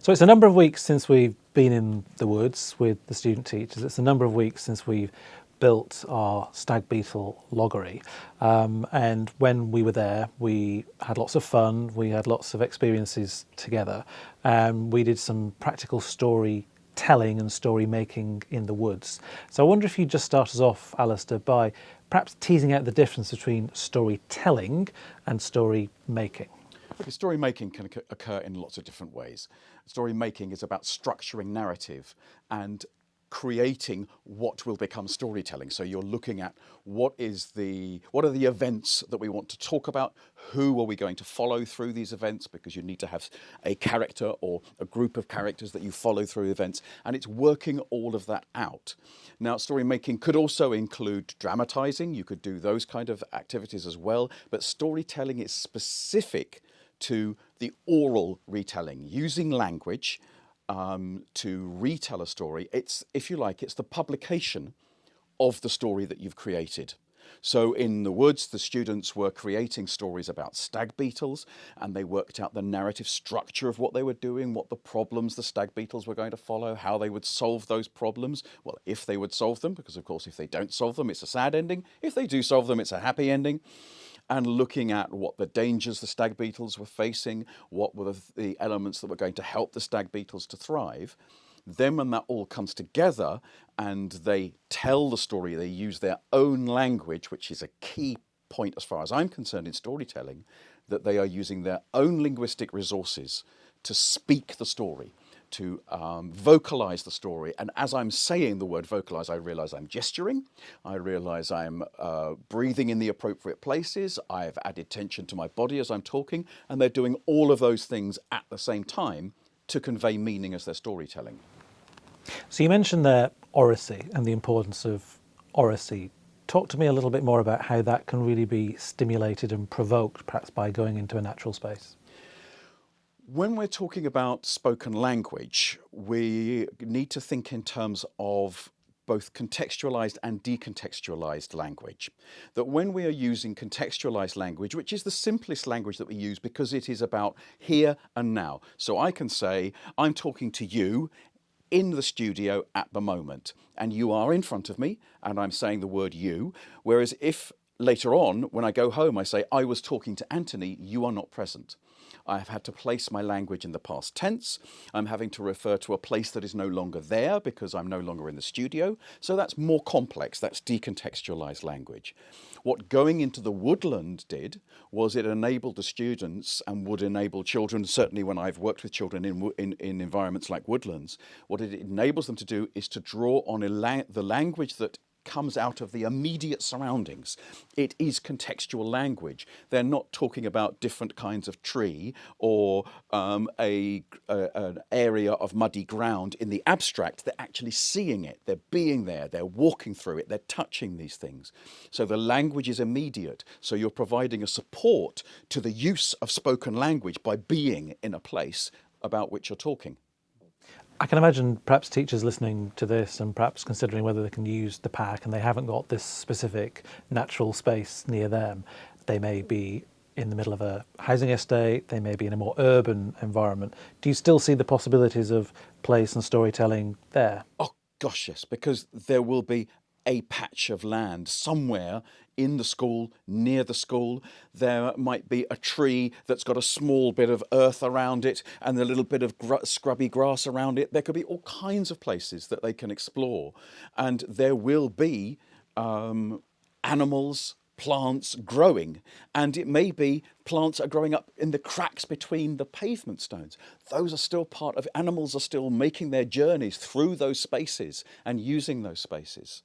So it's a number of weeks since we've been in the woods with the student teachers. It's a number of weeks since we've built our stag beetle loggery. And when we were there, we had lots of fun. We had lots of experiences together. We did some practical story telling and story making in the woods. So I wonder if you'd just start us off, Alastair, by perhaps teasing out the difference between storytelling and story making. Okay, story making can occur in lots of different ways. Story making is about structuring narrative and creating what will become storytelling. So you're looking at what are the events that we want to talk about, who are we going to follow through these events, because you need to have a character or a group of characters that you follow through events, and it's working all of that out. Now, story making could also include dramatizing. You could do those kind of activities as well, but storytelling is specific to the oral retelling, using language to retell a story. It's, if you like, it's the publication of the story that you've created. So in the woods, the students were creating stories about stag beetles, and they worked out the narrative structure of what they were doing, what the problems the stag beetles were going to follow, how they would solve those problems. Well, if they would solve them, because of course, if they don't solve them, it's a sad ending. If they do solve them, it's a happy ending. And looking at what the dangers the stag beetles were facing, what were the elements that were going to help the stag beetles to thrive. Then when that all comes together and they tell the story, they use their own language, which is a key point as far as I'm concerned in storytelling, that they are using their own linguistic resources to speak the story, to vocalize the story. And as I'm saying the word vocalize, I realize I'm gesturing. I realize I'm breathing in the appropriate places. I've added tension to my body as I'm talking. And they're doing all of those things at the same time to convey meaning as they're storytelling. So you mentioned there oracy and the importance of oracy. Talk to me a little bit more about how that can really be stimulated and provoked, perhaps by going into a natural space. When we're talking about spoken language, we need to think in terms of both contextualized and decontextualized language. That when we are using contextualized language, which is the simplest language that we use because it is about here and now. So I can say, I'm talking to you in the studio at the moment, and you are in front of me, and I'm saying the word you. Whereas if later on, when I go home, I say, I was talking to Anthony, you are not present. I've had to place my language in the past tense. I'm having to refer to a place that is no longer there because I'm no longer in the studio. So that's more complex. That's decontextualized language. What going into the woodland did was it enabled the students, and would enable children, certainly when I've worked with children in environments like woodlands, what it enables them to do is to draw on the language that comes out of the immediate surroundings. It is contextual language. They're not talking about different kinds of tree or an area of muddy ground in the abstract. They're actually seeing it. They're being there. They're walking through it. They're touching these things. So the language is immediate. So you're providing a support to the use of spoken language by being in a place about which you're talking. I can imagine perhaps teachers listening to this and perhaps considering whether they can use the park, and they haven't got this specific natural space near them. They may be in the middle of a housing estate, they may be in a more urban environment. Do you still see the possibilities of place and storytelling there? Oh gosh, yes, because there will be a patch of land somewhere in the school, near the school. There might be a tree that's got a small bit of earth around it and a little bit of scrubby grass around it. There could be all kinds of places that they can explore. And there will be animals, plants growing, and it may be plants are growing up in the cracks between the pavement stones. Those are still part of, animals are still making their journeys through those spaces and using those spaces.